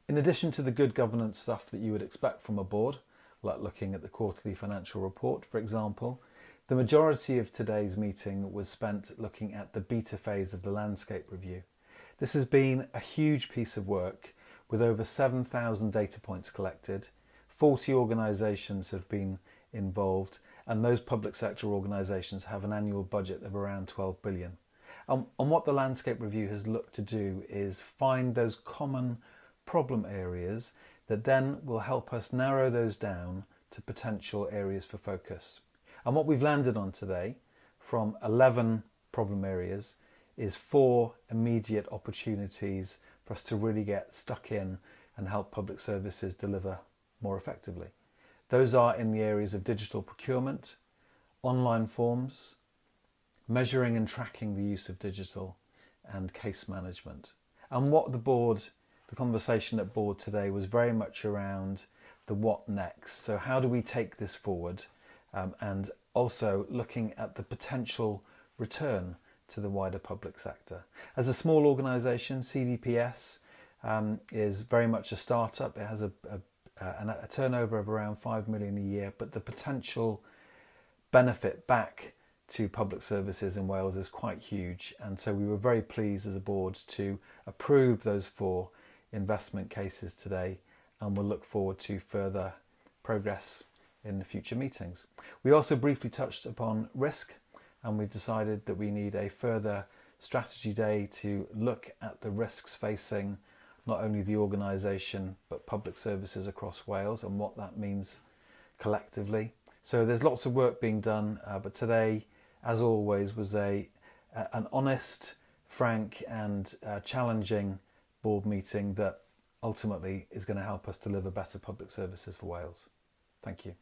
In addition to the good governance stuff that you would expect from a board, like looking at the quarterly financial report, for example, the majority of today's meeting was spent looking at the beta phase of the landscape review. This has been a huge piece of work with over 7,000 data points collected, 40 organisations have been involved, and those public sector organisations have an annual budget of around 12 billion. And what the landscape review has looked to do is find those common problem areas that then will help us narrow those down to potential areas for focus. And what we've landed on today from 11 problem areas is 4 immediate opportunities for us to really get stuck in and help public services deliver more effectively. Those are in the areas of digital procurement, online forms, measuring and tracking the use of digital, and case management. And what the conversation at board today was very much around the what next. So how do we take this forward, and also looking at the potential return to the wider public sector. As a small organisation, CDPS is very much a startup. It has a turnover of around 5 million a year, but the potential benefit back to public services in Wales is quite huge, and so we were very pleased as a board to approve those 4 investment cases today, and we'll look forward to further progress in the future meetings. We also briefly touched upon risk, and we've decided that we need a further strategy day to look at the risks facing not only the organisation but public services across Wales and what that means collectively. So there's lots of work being done, but today, as always, was an honest, frank and challenging board meeting that ultimately is going to help us deliver better public services for Wales. Thank you.